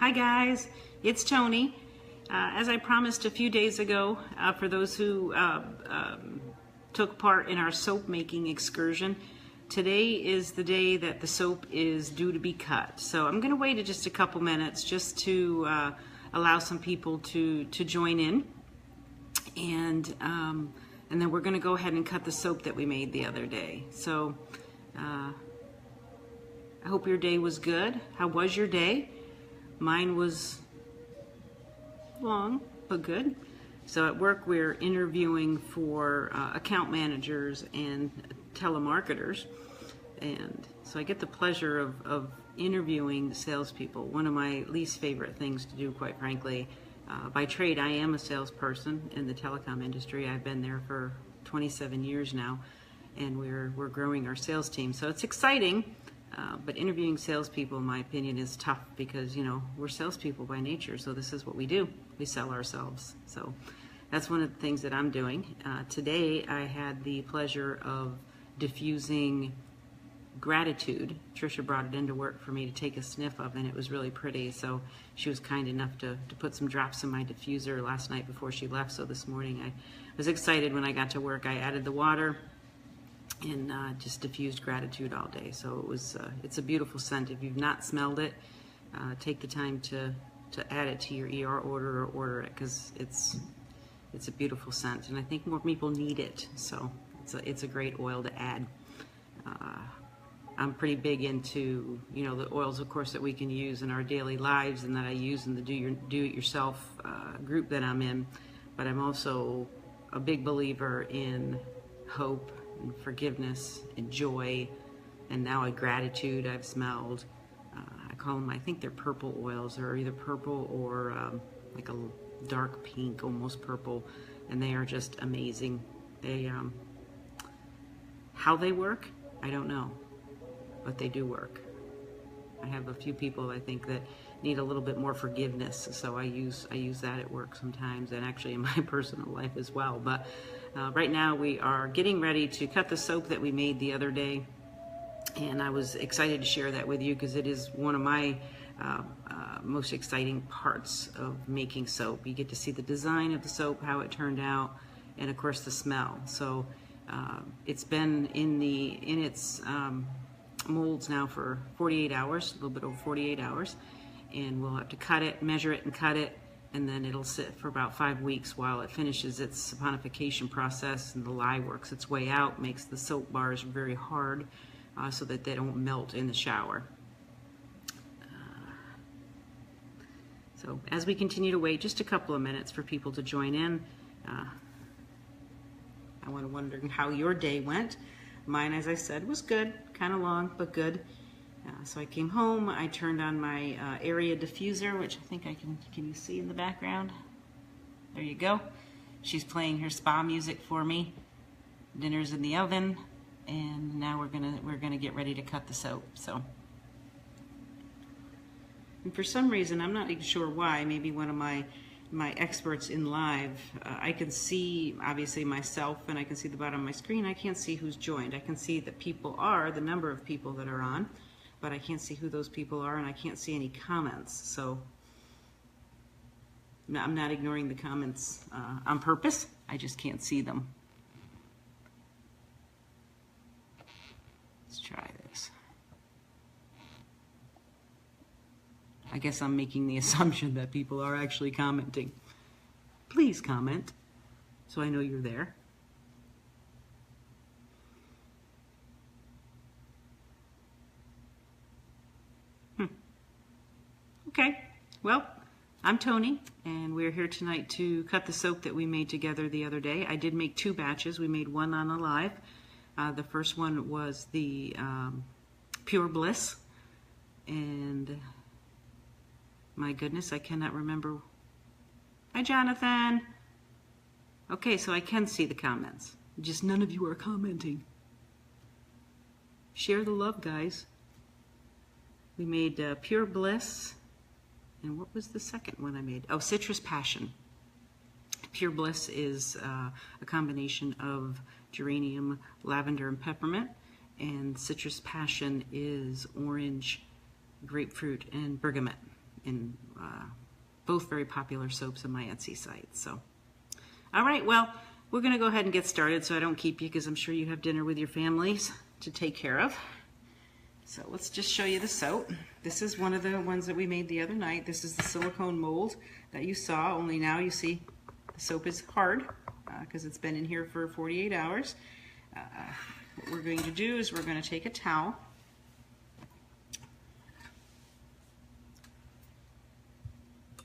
Hi guys, it's Tony. As I promised a few days ago, for those who took part in our soap making excursion, today is the day that the soap is due to be cut. So I'm going to wait just a couple minutes just to allow some people to join in, and then we're going to go ahead and cut the soap that we made the other day. So I hope your day was good. How was your day? Mine was long, but good. So at work, we're interviewing for account managers and telemarketers. And so I get the pleasure of interviewing salespeople, one of my least favorite things to do, quite frankly. By trade, I am a salesperson in the telecom industry. I've been there for 27 years now, and we're growing our sales team. So it's exciting. But interviewing salespeople, in my opinion, is tough because, you know, we're salespeople by nature, so this is what we do. We sell ourselves. So that's one of the things that I'm doing. Today, I had the pleasure of diffusing Gratitude. Trisha brought it into work for me to take a sniff of, and it was really pretty. So she was kind enough to put some drops in my diffuser last night before she left. So this morning, I was excited when I got to work. I added the water and just diffused Gratitude all day. So it was it's a beautiful scent. If you've not smelled it, take the time to add it to your ER order or order it, because it's a beautiful scent, and I think more people need it. So it's a great oil to add. I'm pretty big into, you know, the oils, of course, that we can use in our daily lives and that I use in the do-it-yourself group that I'm in. But I'm also a big believer in hope and forgiveness and joy, and now a Gratitude I've smelled. I call them, I think they're purple oils. They're either purple or like a dark pink, almost purple, and they are just amazing. They how they work, I don't know, but they do work. I have a few people I think that need a little bit more forgiveness, so I use that at work sometimes, and actually in my personal life as well. But right now we are getting ready to cut the soap that we made the other day, and I was excited to share that with you because it is one of my most exciting parts of making soap. You get to see the design of the soap, how it turned out, and of course the smell. So it's been in its molds now for 48 hours, a little bit over 48 hours, and we'll have to cut it, measure it, and cut it, and then it'll sit for about 5 weeks while it finishes its saponification process, and the lye works its way out, makes the soap bars very hard so that they don't melt in the shower. So as we continue to wait just a couple of minutes for people to join in, I want to wonder how your day went. Mine, as I said, was good, kind of long, but good. So I came home, I turned on my area diffuser, which I think can you see in the background? There you go. She's playing her spa music for me. Dinner's in the oven, and now we're gonna get ready to cut the soap. So, and for some reason, I'm not even sure why, maybe one of my experts in live, I can see obviously myself, and I can see the bottom of my screen. I can't see who's joined. I can see that people are, the number of people that are on, but I can't see who those people are, and I can't see any comments. So I'm not ignoring the comments on purpose. I just can't see them. Let's try this. I guess I'm making the assumption that people are actually commenting. Please comment so I know you're there. Okay, well, I'm Tony, and we're here tonight to cut the soap that we made together the other day. I did make 2 batches. We made one on Alive. The first one was the Pure Bliss, and my goodness, I cannot remember. Hi, Jonathan. Okay, so I can see the comments. Just none of you are commenting. Share the love, guys. We made Pure Bliss. And what was the second one I made? Oh, Citrus Passion. Pure Bliss is a combination of geranium, lavender, and peppermint. And Citrus Passion is orange, grapefruit, and bergamot. in both very popular soaps on my Etsy site. So, all right, well, we're going to go ahead and get started so I don't keep you, because I'm sure you have dinner with your families to take care of. So let's just show you the soap. This is one of the ones that we made the other night. This is the silicone mold that you saw, only now you see the soap is hard because it's been in here for 48 hours. What we're going to do is we're going to take a towel,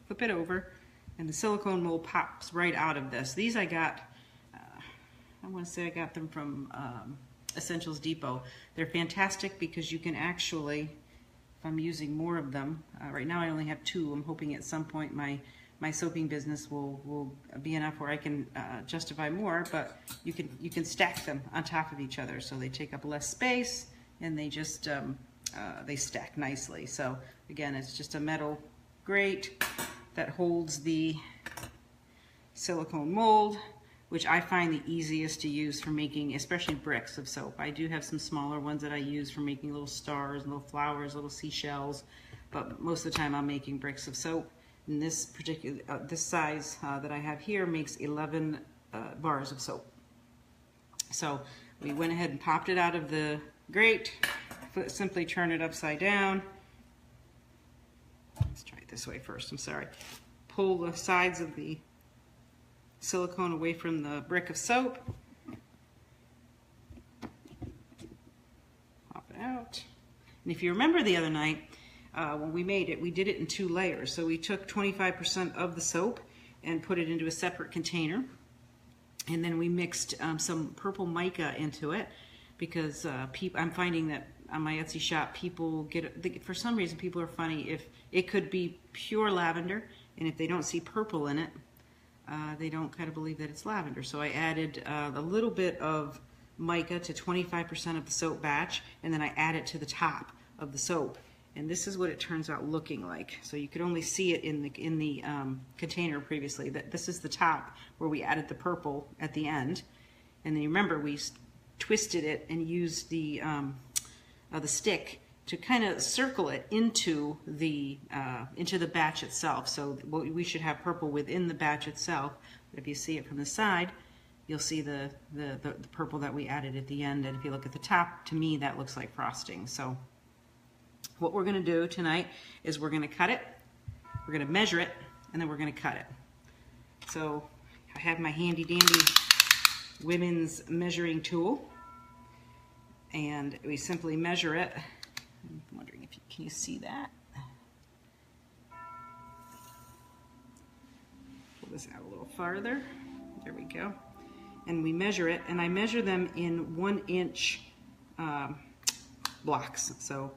flip it over, and the silicone mold pops right out of this. These I got, I want to say I got them from Essentials Depot. They're fantastic because you can actually, if I'm using more of them, right now I only have 2. I'm hoping at some point my soaping business will be enough where I can justify more, but you can stack them on top of each other so they take up less space and they just they stack nicely. So again, it's just a metal grate that holds the silicone mold, which I find the easiest to use for making, especially bricks of soap. I do have some smaller ones that I use for making little stars, little flowers, little seashells, but most of the time I'm making bricks of soap. And this particular, this size that I have here makes 11 bars of soap. So we went ahead and popped it out of the grate, simply turn it upside down. Let's try it this way first, I'm sorry. Pull the sides of the silicone away from the brick of soap. Pop it out. And if you remember the other night, when we made it, we did it in 2 layers. So we took 25% of the soap and put it into a separate container. And then we mixed some purple mica into it because I'm finding that on my Etsy shop, people get, for some reason, people are funny. If it could be pure lavender, and if they don't see purple in it, they don't kind of believe that it's lavender. So I added a little bit of mica to 25% of the soap batch, and then I add it to the top of the soap. And this is what it turns out looking like. So you could only see it in the container previously. That this is the top where we added the purple at the end. And then you remember we twisted it and used the stick to kind of circle it into the batch itself. So we should have purple within the batch itself. But if you see it from the side, you'll see the purple that we added at the end. And if you look at the top, to me that looks like frosting. So what we're going to do tonight is we're going to cut it, we're going to measure it, and then we're going to cut it. So I have my handy dandy women's measuring tool, and we simply measure it. I'm wondering if can you see that? Pull this out a little farther. There we go. And we measure it, and I measure them in 1-inch blocks. So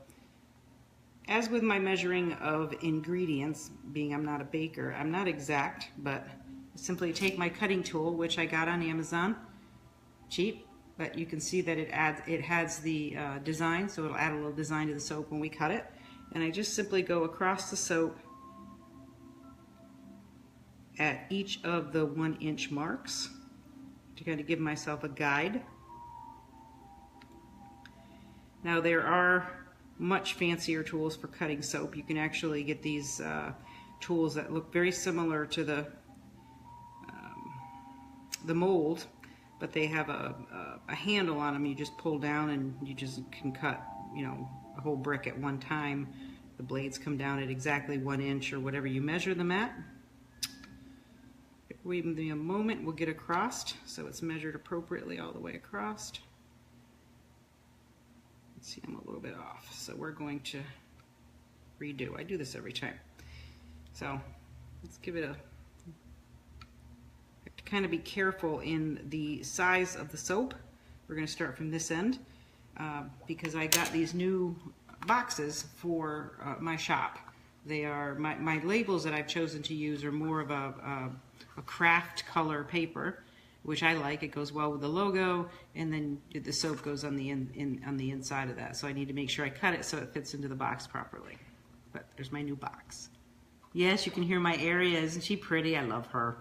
as with my measuring of ingredients, being I'm not a baker, I'm not exact, but simply take my cutting tool, which I got on Amazon, cheap, but you can see that it has the design, so it'll add a little design to the soap when we cut it. And I just simply go across the soap at each of the 1-inch marks to kind of give myself a guide. Now there are much fancier tools for cutting soap. You can actually get these tools that look very similar to the mold, but they have a handle on them. You just pull down and you just can cut, you know, a whole brick at one time. The blades come down at exactly 1 inch or whatever you measure them at. Wait a moment, we'll get across so it's measured appropriately all the way across. Let's see, I'm a little bit off, so we're going to redo. I do this every time. So let's give it a, have to kind of be careful in the size of the soap. We're going to start from this end because I got these new boxes for my shop. They are, my labels that I've chosen to use are more of a craft color paper, which I like. It goes well with the logo, and then the soap goes on the on the inside of that. So I need to make sure I cut it so it fits into the box properly. But there's my new box. Yes, you can hear my Aria. Isn't she pretty? I love her.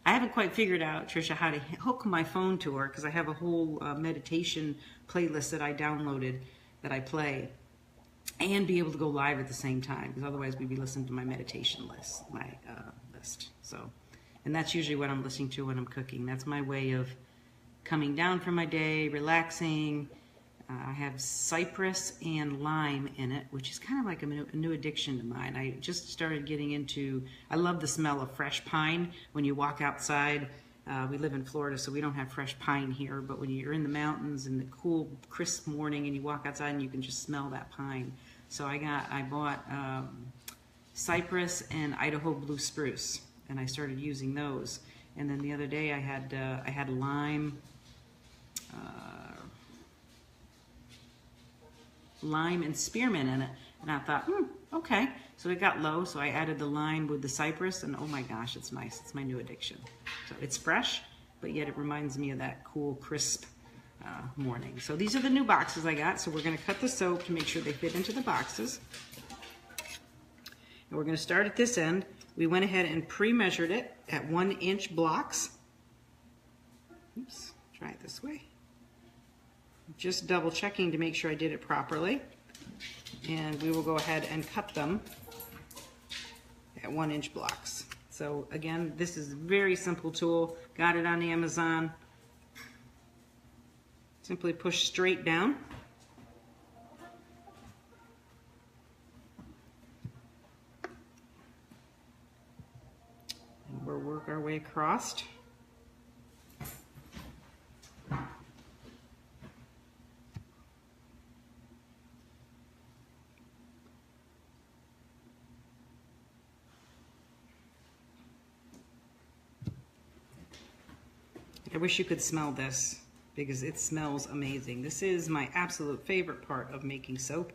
I haven't quite figured out, Trisha, how to hook my phone to her because I have a whole meditation playlist that I downloaded that I play. and be able to go live at the same time, because otherwise we'd be listening to my meditation list, list. So, and that's usually what I'm listening to when I'm cooking. That's my way of coming down from my day, relaxing. I have cypress and lime in it, which is kind of like a new addiction to mine. I just started getting into, I love the smell of fresh pine when you walk outside. We live in Florida, so we don't have fresh pine here, but when you're in the mountains in the cool, crisp morning and you walk outside and you can just smell that pine. So I bought cypress and Idaho blue spruce, and I started using those. And then the other day I had lime, lime and spearmint in it, and I thought, okay. So it got low, so I added the lime with the cypress, and oh my gosh, it's nice. It's my new addiction. So it's fresh, but yet it reminds me of that cool, crisp morning. So these are the new boxes I got. So we're going to cut the soap to make sure they fit into the boxes. And we're going to start at this end. We went ahead and pre-measured it at 1-inch blocks. Oops, try it this way. Just double checking to make sure I did it properly. And we will go ahead and cut them at 1-inch blocks. So again, this is a very simple tool. Got it on Amazon. Simply push straight down. And we'll work our way across. I wish you could smell this, because it smells amazing. This is my absolute favorite part of making soap.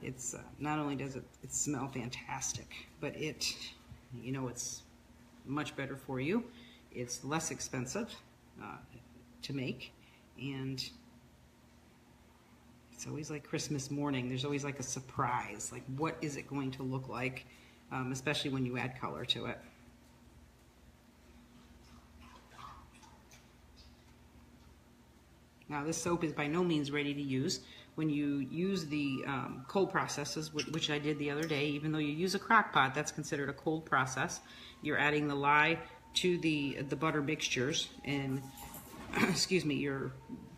It's not only does it smell fantastic, but it's much better for you. It's less expensive to make, and it's always like Christmas morning. There's always like a surprise, like what is it going to look like, especially when you add color to it. Now this soap is by no means ready to use. When you use the cold processes, which I did the other day, even though you use a crock pot, that's considered a cold process. You're adding the lye to the butter mixtures, and excuse me, you're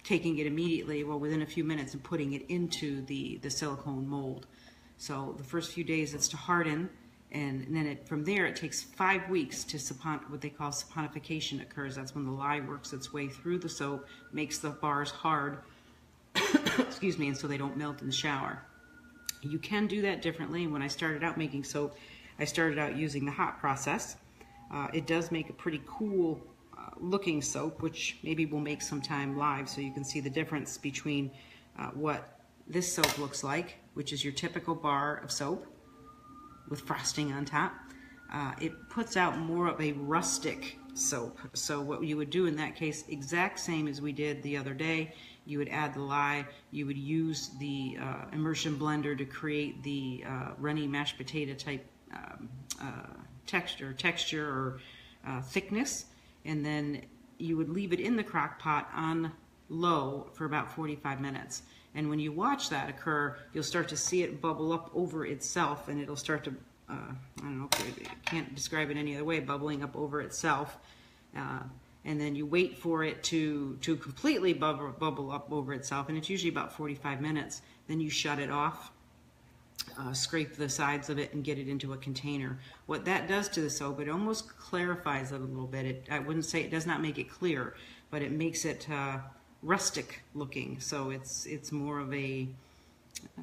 taking it immediately, well, within a few minutes, and putting it into the silicone mold. So the first few days it's to harden, and then from there it takes 5 weeks to what they call saponification occurs. That's when the lye works its way through the soap, makes the bars hard, excuse me, and so they don't melt in the shower. You can do that differently. When I started out making soap, I started out using the hot process. It does make a pretty cool looking soap, which maybe we'll make sometime live so you can see the difference between what this soap looks like, which is your typical bar of soap with frosting on top. It puts out more of a rustic soap. So what you would do in that case, exact same as we did the other day, you would add the lye, you would use the immersion blender to create the runny mashed potato type texture or thickness, and then you would leave it in the crock pot on low for about 45 minutes. And when you watch that occur, you'll start to see it bubble up over itself, and it'll start to, I don't know, I can't describe it any other way, bubbling up over itself. And then you wait for it to completely bubble up over itself, and it's usually about 45 minutes. Then you shut it off, scrape the sides of it, and get it into a container. What that does to the soap, it almost clarifies it a little bit. I wouldn't say, it does not make it clear, but it makes it rustic looking. So it's more of a,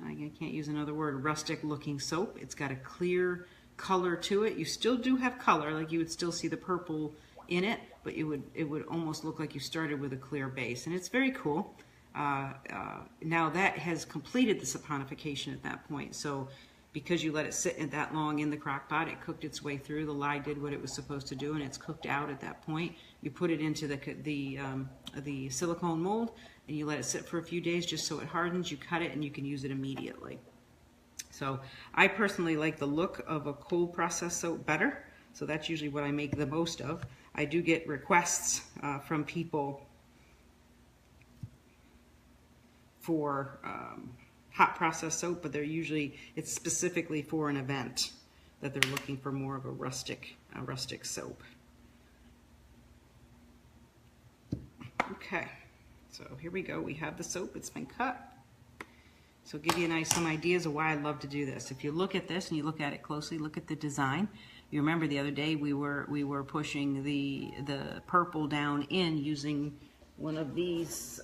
I can't use another word, rustic looking soap. It's got a clear color to it. You still do have color, like you would still see the purple in it, but it would almost look like you started with a clear base, and it's very cool. Now that has completed the saponification at that point. So because you let it sit that long in the crock pot, it cooked its way through. The lye did what it was supposed to do, and it's cooked out at that point. You put it into the silicone mold, and you let it sit for a few days just so it hardens. You cut it, and you can use it immediately. So I personally like the look of a cold process soap better, so that's usually what I make the most of. I do get requests from people for hot process soap, but they're usually, it's specifically for an event that they're looking for more of a rustic soap. Okay, so here we go. We have the soap. It's been cut. So give you some ideas of why I love to do this. If you look at this and you look at it closely, look at the design. You remember the other day we were pushing the purple down in using one of these.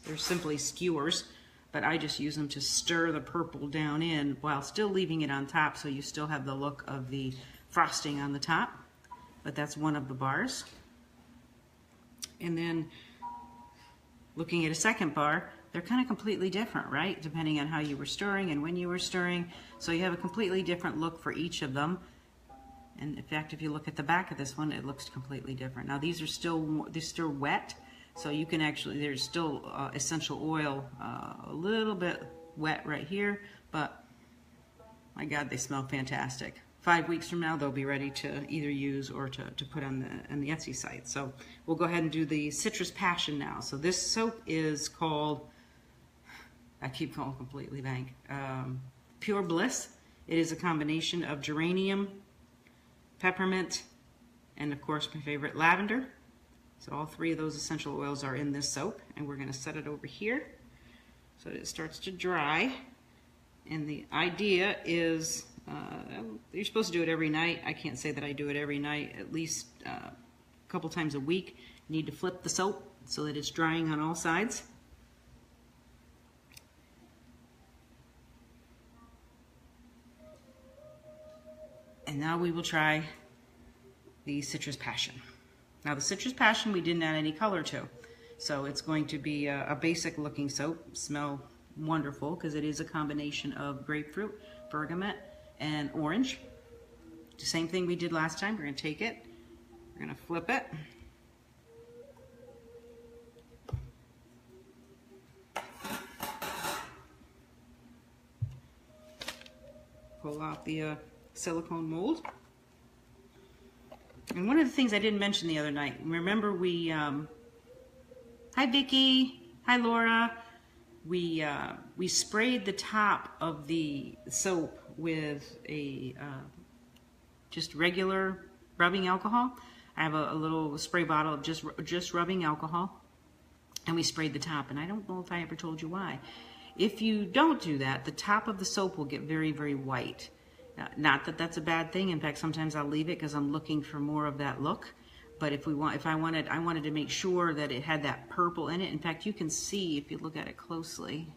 They're simply skewers, but I just use them to stir the purple down in while still leaving it on top, so you still have the look of the frosting on the top. But that's one of the bars. And then looking at a second bar, they're kind of completely different, right? Depending on how you were stirring and when you were stirring. So you have a completely different look for each of them. And in fact, if you look at the back of this one, it looks completely different. Now they're still wet, so you can actually, there's still essential oil a little bit wet right here, but my God, they smell fantastic. 5 weeks from now, they'll be ready to either use or to put on the Etsy site. So we'll go ahead and do the Citrus Passion now. So this soap is called, I keep calling completely blank, Pure Bliss. It is a combination of geranium, peppermint, and of course my favorite, lavender. So all three of those essential oils are in this soap, and we're going to set it over here so that it starts to dry. And the idea is you're supposed to do it every night. I can't say that I do it every night, at least a couple times a week. You need to flip the soap so that it's drying on all sides. And now we will try the Citrus Passion. Now the Citrus Passion we didn't add any color to. So it's going to be a basic looking soap. Smell wonderful because it is a combination of grapefruit, bergamot, and orange. The same thing we did last time. We're going to take it, we're going to flip it. Pull out the silicone mold. And one of the things I didn't mention the other night, remember we, hi Vicki, hi Laura, we sprayed the top of the soap with a just regular rubbing alcohol. I have a little spray bottle of just rubbing alcohol, and we sprayed the top, and I don't know if I ever told you why. If you don't do that, the top of the soap will get very, very white. Not that that's a bad thing. In fact, sometimes I'll leave it because I'm looking for more of that look. But I wanted to make sure that it had that purple in it. In fact, you can see if you look at it closely,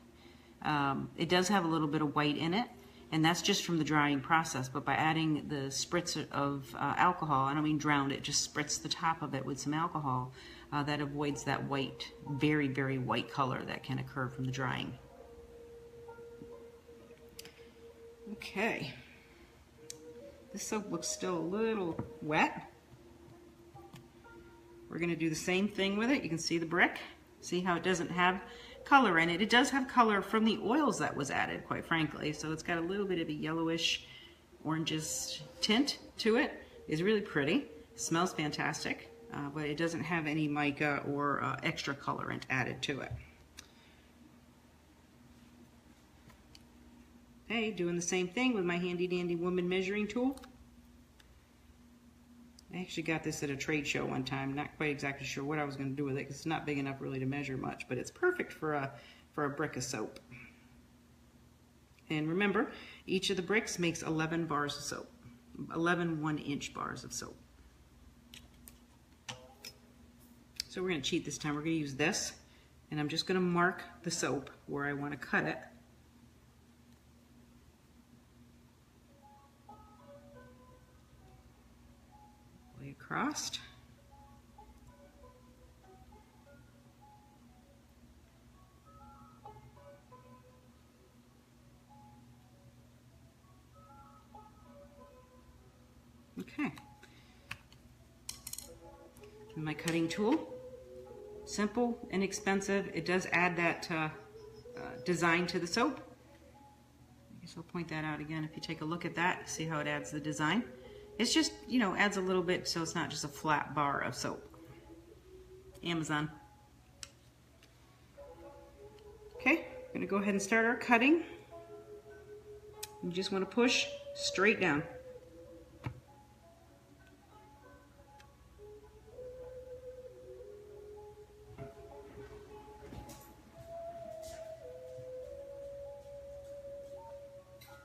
it does have a little bit of white in it, and that's just from the drying process. But by adding the spritz of alcohol, I don't mean drowned it, just spritz the top of it with some alcohol, that avoids that white, very, very white color that can occur from the drying. Okay. This soap looks still a little wet. We're going to do the same thing with it. You can see the brick. See how it doesn't have color in it. It does have color from the oils that was added, quite frankly. So it's got a little bit of a yellowish, orangish tint to it. It's really pretty. It smells fantastic, but it doesn't have any mica or extra colorant added to it. Okay, doing the same thing with my handy dandy woman measuring tool. I actually got this at a trade show one time. Not quite exactly sure what I was going to do with it because it's not big enough really to measure much, but it's perfect for a brick of soap. And remember, each of the bricks makes 11 bars of soap, 11 1-inch bars of soap. So we're going to cheat this time. We're going to use this, and I'm just going to mark the soap where I want to cut it. Across. Okay. And my cutting tool. Simple, inexpensive. It does add that design to the soap. I guess I'll point that out again. If you take a look at that, see how it adds the design. It's just, you know, adds a little bit so it's not just a flat bar of soap. Amazon. Okay, going to go ahead and start our cutting. You just want to push straight down.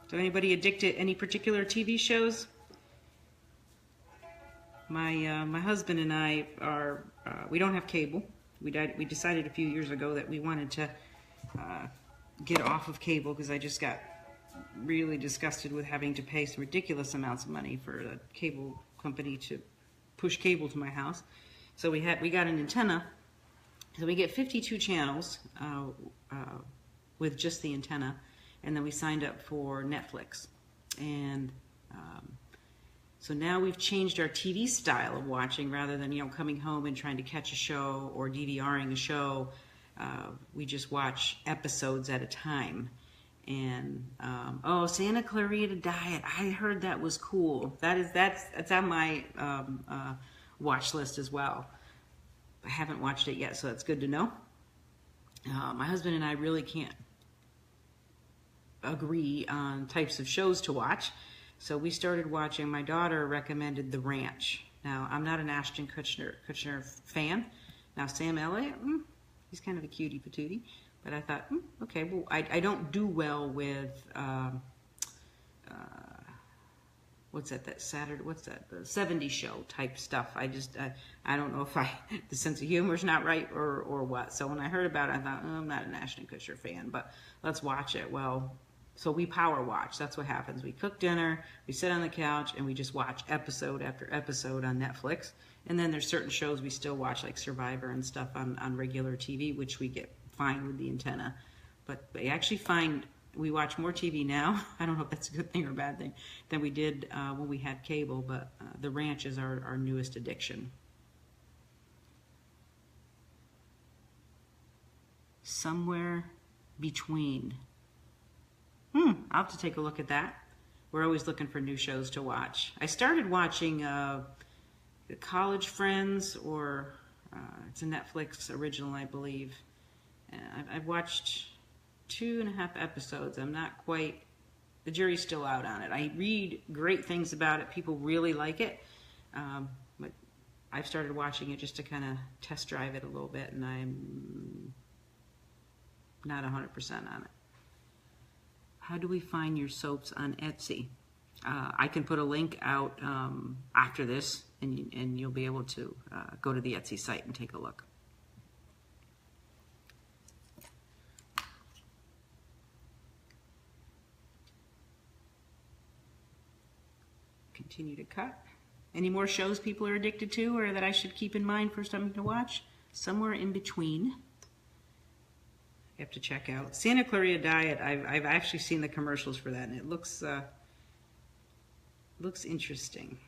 So anybody addicted to any particular TV shows? My husband and I are, we don't have cable. We decided a few years ago that we wanted to get off of cable because I just got really disgusted with having to pay some ridiculous amounts of money for a cable company to push cable to my house. So we got an antenna. So we get 52 channels with just the antenna, and then we signed up for Netflix. And so now we've changed our TV style of watching. Rather than, you know, coming home and trying to catch a show or DVRing a show, we just watch episodes at a time. And oh, Santa Clarita Diet, I heard that was cool. That's on my watch list as well. I haven't watched it yet, so that's good to know. My husband and I really can't agree on types of shows to watch, so we started watching. My daughter recommended The Ranch. Now, I'm not an Ashton Kutcher fan. Now, Sam Elliott, he's kind of a cutie patootie, but I thought, okay, well, I don't do well with what's that Saturday, what's that, the 70s show type stuff. I don't know if the sense of humor is not right or what. So when I heard about it, I thought, I'm not an Ashton Kutcher fan, but let's watch it. Well, so we power watch. That's what happens. We cook dinner, we sit on the couch, and we just watch episode after episode on Netflix. And then there's certain shows we still watch, like Survivor and stuff on regular TV, which we get fine with the antenna. But I actually find we watch more TV now, I don't know if that's a good thing or a bad thing, than we did when we had cable, but The Ranch is our newest addiction. Somewhere Between. I'll have to take a look at that. We're always looking for new shows to watch. I started watching The College Friends, or it's a Netflix original, I believe. I've watched 2.5 episodes. I'm not quite, the jury's still out on it. I read great things about it. People really like it. But I've started watching it just to kind of test drive it a little bit, and I'm not 100% on it. How do we find your soaps on Etsy? I can put a link out after this, and you'll be able to go to the Etsy site and take a look. Continue to cut. Any more shows people are addicted to or that I should keep in mind for something to watch? Somewhere in Between. You have to check out Santa Clarita Diet. I've actually seen the commercials for that, and it looks interesting.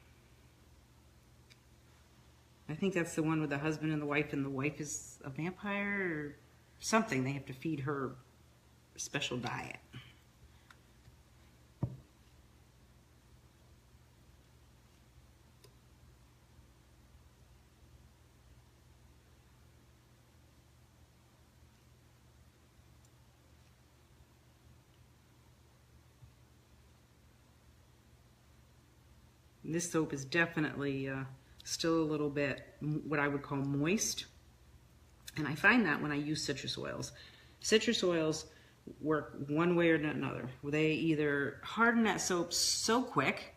I think that's the one with the husband and the wife is a vampire or something. They have to feed her a special diet. This soap is definitely still a little bit what I would call moist. And I find that when I use citrus oils. Citrus oils work one way or another. They either harden that soap so quick,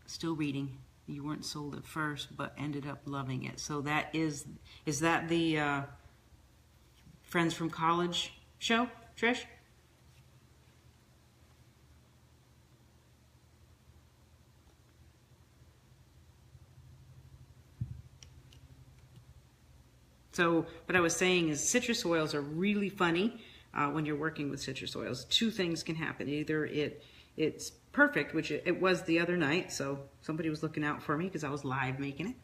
still reading, you weren't sold at first but ended up loving it. So that is that the Friends from College show, Trish? So what I was saying is citrus oils are really funny when you're working with citrus oils. Two things can happen. Either it's perfect, which it was the other night, so somebody was looking out for me because I was live making it,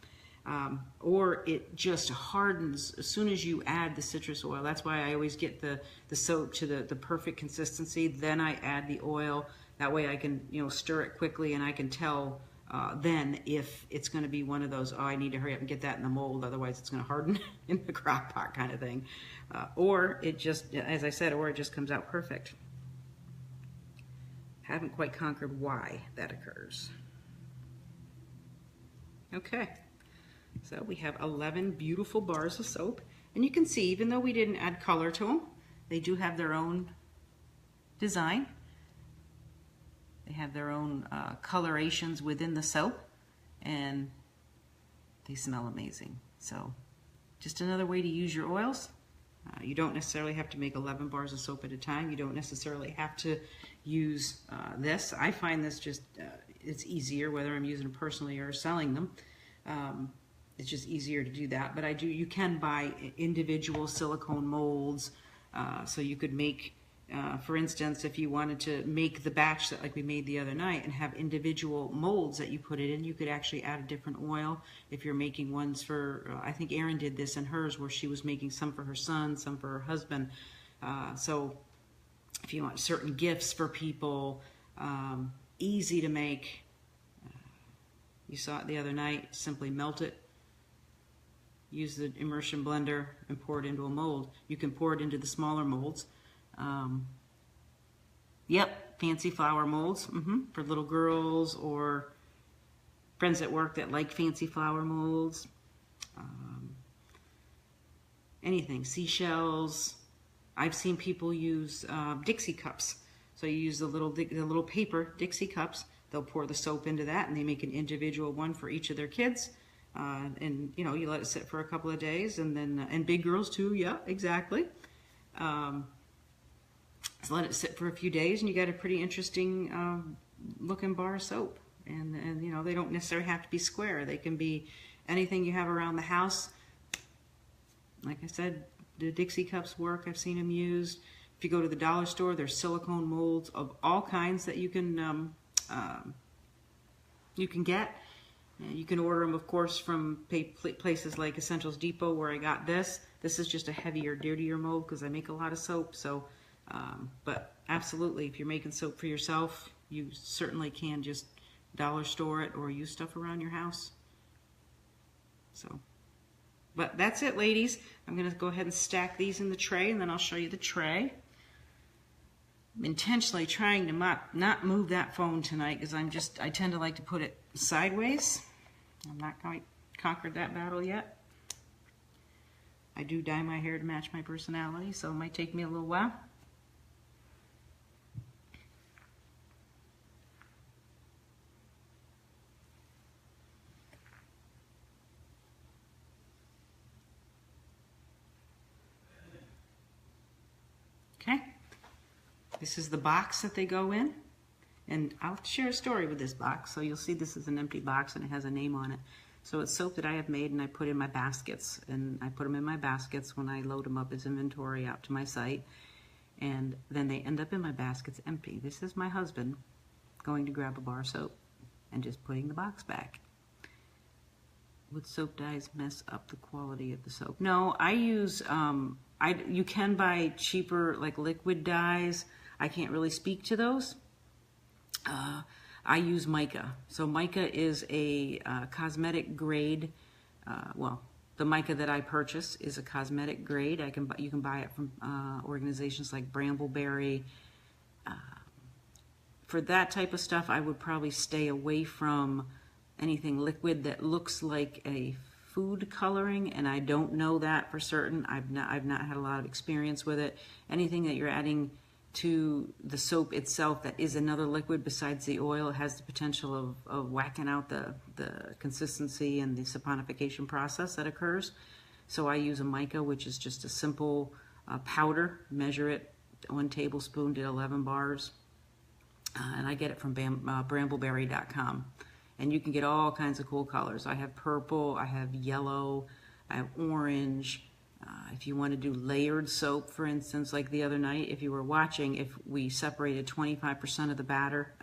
or it just hardens as soon as you add the citrus oil. That's why I always get the soap to the perfect consistency. Then I add the oil. That way I can stir it quickly, and I can tell than if it's going to be one of those, oh, I need to hurry up and get that in the mold, otherwise it's going to harden in the crock pot kind of thing. Or it just, as I said, or it just comes out perfect. Haven't quite conquered why that occurs. Okay, so we have 11 beautiful bars of soap. And you can see, even though we didn't add color to them, they do have their own design. They have their own colorations within the soap, and they smell amazing. So just another way to use your oils. You don't necessarily have to make 11 bars of soap at a time. You don't necessarily have to use this. I find this just, it's easier whether I'm using them personally or selling them. It's just easier to do that. But you can buy individual silicone molds. So you could make, for instance, if you wanted to make the batch that like we made the other night and have individual molds that you put it in, you could actually add a different oil. If you're making ones for, I think Erin did this in hers where she was making some for her son, some for her husband. So if you want certain gifts for people, easy to make. You saw it the other night, simply melt it. Use the immersion blender and pour it into a mold. You can pour it into the smaller molds. Yep, fancy flower molds for little girls or friends at work that like fancy flower molds. Anything, seashells. I've seen people use Dixie cups. So you use the little paper Dixie cups. They'll pour the soap into that, and they make an individual one for each of their kids. And you know, you let it sit for a couple of days, and then and big girls too. Yeah, exactly. So let it sit for a few days, and you got a pretty interesting looking bar of soap. And you know, they don't necessarily have to be square. They can be anything you have around the house. Like I said, the Dixie cups work. I've seen them used. If you go to the dollar store, there's silicone molds of all kinds that you can get. You can order them, of course, from places like Essentials Depot, where I got this. This is just a heavier, dirtier mold because I make a lot of soap. So, but absolutely, if you're making soap for yourself, you certainly can just dollar store it or use stuff around your house. So, but that's it, ladies. I'm going to go ahead and stack these in the tray, and then I'll show you the tray. I'm intentionally trying to not move that phone tonight because I tend to like to put it sideways. I'm not quite conquered that battle yet. I do dye my hair to match my personality, so it might take me a little while. Okay. This is the box that they go in, and I'll share a story with this box. So you'll see this is an empty box and it has a name on it. So it's soap that I have made and I put in my baskets, and I put them in my baskets when I load them up as inventory out to my site, and then they end up in my baskets empty. This is my husband going to grab a bar of soap and just putting the box back. Would soap dyes mess up the quality of the soap? No, I use, you can buy cheaper like liquid dyes. I can't really speak to those. I use mica. So mica is a cosmetic grade. Well, the mica that I purchase is a cosmetic grade. You can buy it from organizations like Brambleberry. For that type of stuff, I would probably stay away from anything liquid that looks like a food coloring, and I don't know that for certain. I've not had a lot of experience with it. Anything that you're adding to the soap itself that is another liquid besides the oil has the potential of whacking out the consistency and the saponification process that occurs. So I use a mica, which is just a simple powder. Measure it, 1 tablespoon to 11 bars. And I get it from brambleberry.com. And you can get all kinds of cool colors. I have purple, I have yellow, I have orange. If you want to do layered soap, for instance, like the other night, if you were watching, if we separated 25% of the batter,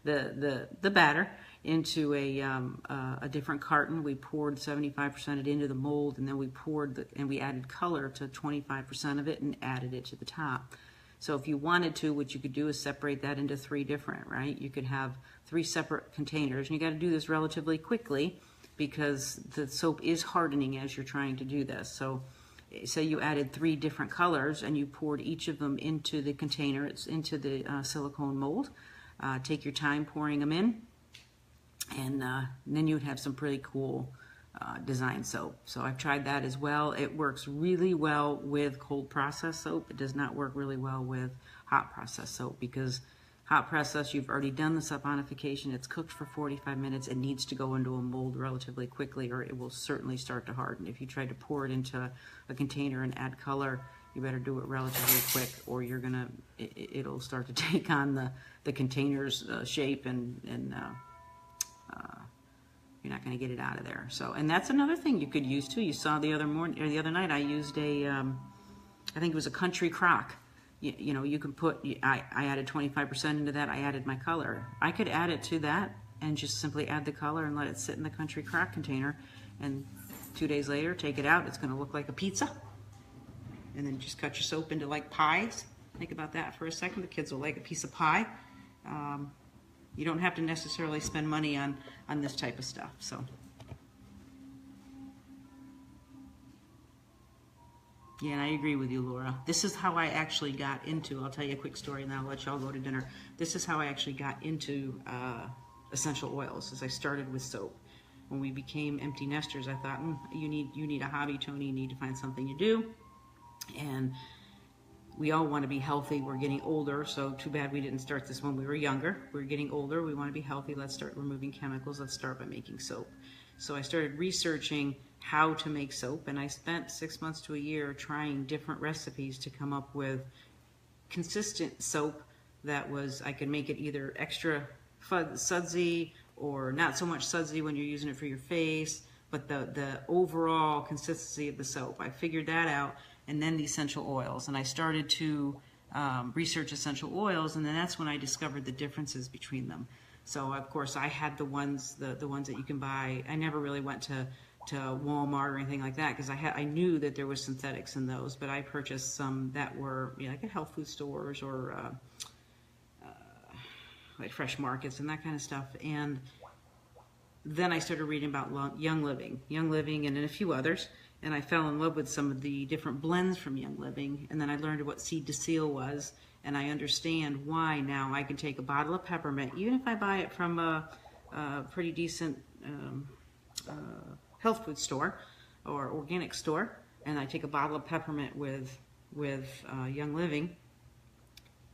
the batter into a different carton, we poured 75% it into the mold, and then we poured and we added color to 25% of it and added it to the top. So if you wanted to, what you could do is separate that into 3 different, right? You could have 3 separate containers, and you got to do this relatively quickly because the soap is hardening as you're trying to do this. So say you added 3 different colors and you poured each of them into the container, it's into the silicone mold. Take your time pouring them in, and then you would have some pretty cool design soap. So I've tried that as well. It works really well with cold process soap. It does not work really well with hot process soap because hot process, you've already done the saponification. It's cooked for 45 minutes. It needs to go into a mold relatively quickly or it will certainly start to harden. If you try to pour it into a container and add color, you better do it relatively quick or you're gonna, it'll start to take on the container's shape and you're not going to get it out of there. So, and that's another thing you could use too. You saw the other morning or the other night, I used I think it was a country crock. You know, you can put, I added 25% into that. I added my color. I could add it to that and just simply add the color and let it sit in the country crock container. And 2 days later, take it out. It's going to look like a pizza. And then just cut your soap into like pies. Think about that for a second. The kids will like a piece of pie. You don't have to necessarily spend money on this type of stuff. So, yeah, and I agree with you, Laura. This is how I actually got into, I'll tell you a quick story and then I'll let y'all go to dinner. This is how I actually got into essential oils, as I started with soap. When we became empty nesters, I thought, you need a hobby, Tony. You need to find something to do. And we all want to be healthy. We're getting older, so too bad we didn't start this when we were younger. We're getting older. We want to be healthy. Let's start removing chemicals. Let's start by making soap. So I started researching how to make soap, and I spent 6 months to a year trying different recipes to come up with consistent soap that was, I could make it either extra sudsy or not so much sudsy when you're using it for your face, but the overall consistency of the soap. I figured that out. And then the essential oils. And I started to research essential oils, and then that's when I discovered the differences between them. So of course I had the ones that you can buy. I never really went to Walmart or anything like that because I knew that there was synthetics in those, but I purchased some that were, you know, like at health food stores or like Fresh Markets and that kind of stuff. And then I started reading about Young Living, and then a few others. And I fell in love with some of the different blends from Young Living. And then I learned what seed to seal was. And I understand why now I can take a bottle of peppermint, even if I buy it from a pretty decent health food store or organic store, and I take a bottle of peppermint with Young Living.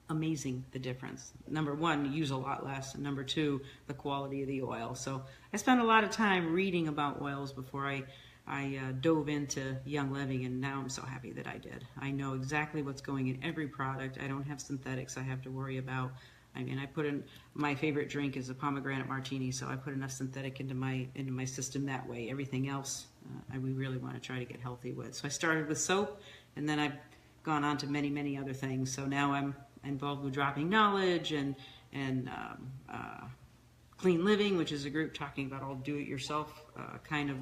Amazing the difference. Number one, you use a lot less, and number two, the quality of the oil. So I spent a lot of time reading about oils before I dove into Young Living, and now I'm so happy that I did. I know exactly what's going in every product. I don't have synthetics I have to worry about. I mean, I put in, my favorite drink is a pomegranate martini, so I put enough synthetic into my system that way. Everything else we really want to try to get healthy with. So I started with soap, and then I've gone on to many, many other things. So now I'm involved with Dropping Knowledge and Clean Living, which is a group talking about all do-it-yourself kind of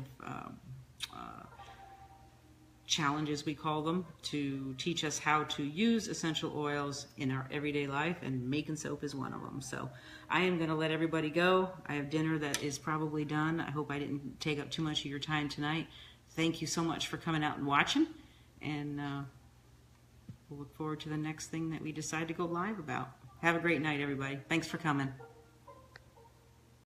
challenges, we call them, to teach us how to use essential oils in our everyday life, and making soap is one of them. So I am going to let everybody go. I have dinner that is probably done. I hope I didn't take up too much of your time tonight. Thank you so much for coming out and watching, and we'll look forward to the next thing that we decide to go live about. Have a great night, everybody. Thanks for coming.